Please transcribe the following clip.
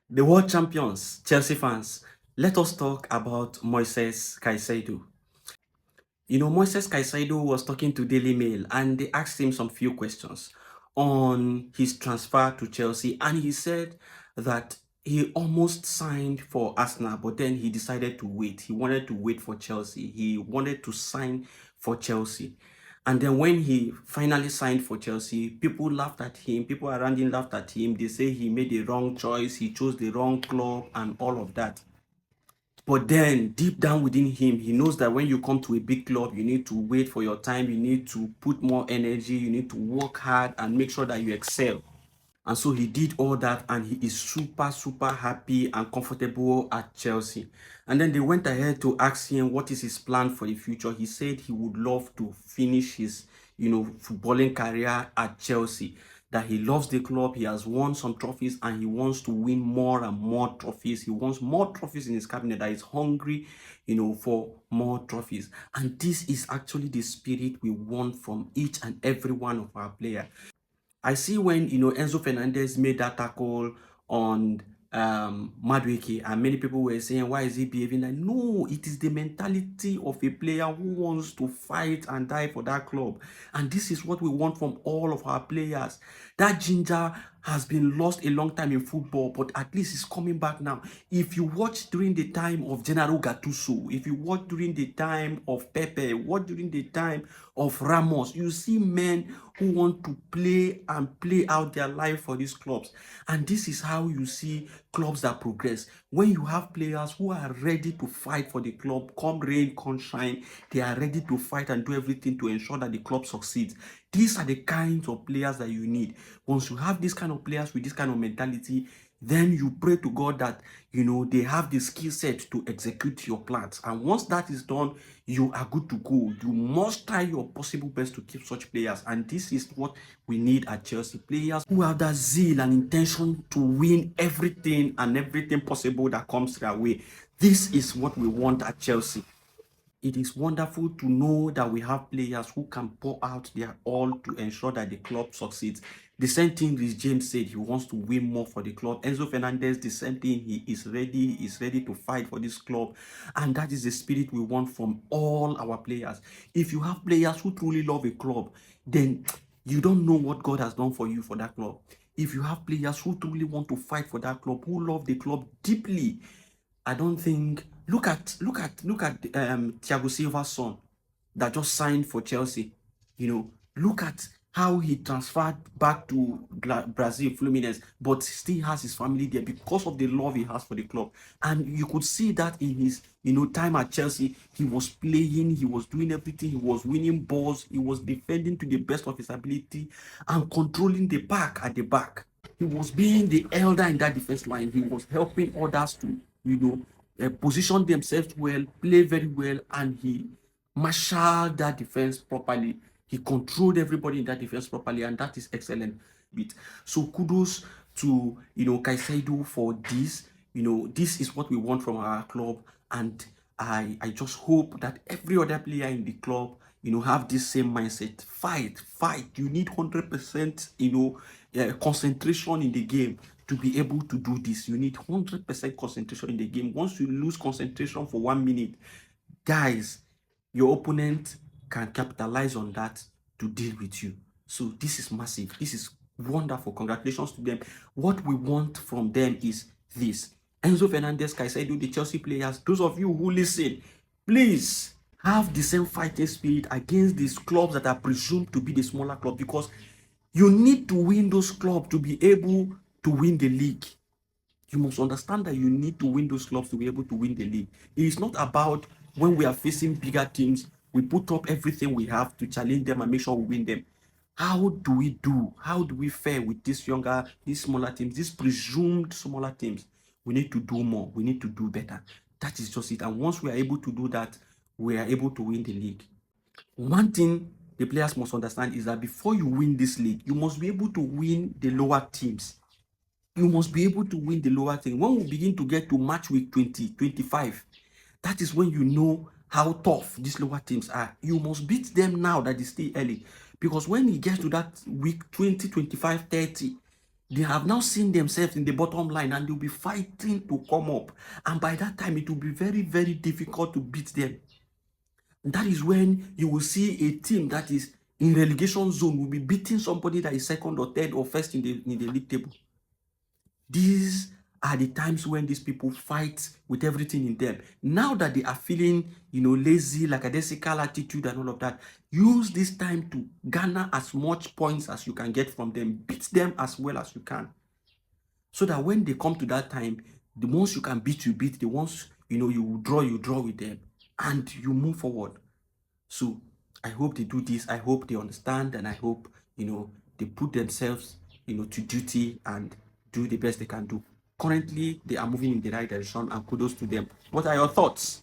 The world champions, Chelsea fans, let us talk about Moises Caicedo. Moises Caicedo was talking to Daily Mail and they asked him some few questions on his transfer to Chelsea, and he said that he almost signed for Arsenal, but then he decided to wait. He wanted to wait for Chelsea. He wanted to sign for Chelsea. And then when he finally signed for Chelsea, people laughed at him. People around him laughed at him. They say he made the wrong choice. He chose the wrong club and all of that. But then deep down within him, he knows that when you come to a big club, you need to wait for your time. You need to put more energy. You need to work hard and make sure that you excel. And so he did all that, and he is super, super happy and comfortable at Chelsea. And then they went ahead to ask him what is his plan for the future. He said he would love to finish his, footballing career at Chelsea. That he loves the club, he has won some trophies, and he wants to win more and more trophies. He wants more trophies in his cabinet, that is hungry, for more trophies. And this is actually the spirit we want from each and every one of our players. I see when Enzo Fernandez made that tackle on Madueke, and many people were saying, why is he behaving like? No, it is the mentality of a player who wants to fight and die for that club. And this is what we want from all of our players. That ginger has been lost a long time in football, but at least it's coming back now. If you watch during the time of Gennaro Gattuso, if you watch during the time of Pepe, watch during the time of Ramos, you see men who want to play and play out their life for these clubs. And this is how you see clubs that progress. When you have players who are ready to fight for the club, come rain, come shine, they are ready to fight and do everything to ensure that the club succeeds. These are the kinds of players that you need. Once you have this kind of players with this kind of mentality, then you pray to God that they have the skill set to execute your plans. And once that is done, you are good to go. You must try your possible best to keep such players. And this is what we need at Chelsea. Players who have that zeal and intention to win everything and everything possible that comes their way. This is what we want at Chelsea. It is wonderful to know that we have players who can pour out their all to ensure that the club succeeds. The same thing Rhys James said, he wants to win more for the club. Enzo Fernandez, the same thing, he is ready to fight for this club. And that is the spirit we want from all our players. If you have players who truly love a club, then you don't know what God has done for you for that club. If you have players who truly want to fight for that club, who love the club deeply, I don't think. Look at Thiago Silva's son that just signed for Chelsea. Look at how he transferred back to Brazil, Fluminense, but still has his family there because of the love he has for the club. And you could see that in his time at Chelsea. He was playing, he was doing everything, he was winning balls, he was defending to the best of his ability and controlling the pack at the back. He was being the elder in that defense line. He was helping others to, position themselves well, play very well, and he marshaled that defense properly. He controlled everybody in that defense properly, and that is excellent. So kudos to Caicedo for this. This is what we want from our club, and I just hope that every other player in the club have this same mindset. Fight. You need 100% concentration in the game to be able to do this. You need 100% concentration in the game. Once you lose concentration for 1 minute, guys, your opponent can capitalize on that to deal with you. So this is massive. This is wonderful. Congratulations to them. What we want from them is this. Enzo Fernandez, Caicedo, the Chelsea players, those of you who listen, please have the same fighting spirit against these clubs that are presumed to be the smaller club, because you need to win those clubs to be able to win the league. You must understand that you need to win those clubs to be able to win the league. It is not about when we are facing bigger teams, we put up everything we have to challenge them and make sure we win them. How do we do? How do we fare with these smaller teams, these presumed smaller teams? We need to do more. We need to do better. That is just it. And once we are able to do that, we are able to win the league. One thing the players must understand is that before you win this league, you must be able to win the lower teams. You must be able to win the lower thing. When we begin to get to match week 20, 25, that is when you know how tough these lower teams are. You must beat them now that is still early. Because when it gets to that week 20, 25, 30, They have now seen themselves in the bottom line and they'll be fighting to come up. And by that time, it will be very, very difficult to beat them. That is when you will see a team that is in relegation zone will be beating somebody that is second or third or first in the league table. These are the times when these people fight with everything in them. Now that they are feeling, lazy, lackadaisical attitude and all of that, use this time to garner as much points as you can get from them. Beat them as well as you can. So that when they come to that time, the ones you can beat, you beat. The ones, you draw with them. And you move forward. So I hope they do this. I hope they understand, and I hope they put themselves to duty and do the best they can do. Currently, they are moving in the right direction, and kudos to them. What are your thoughts?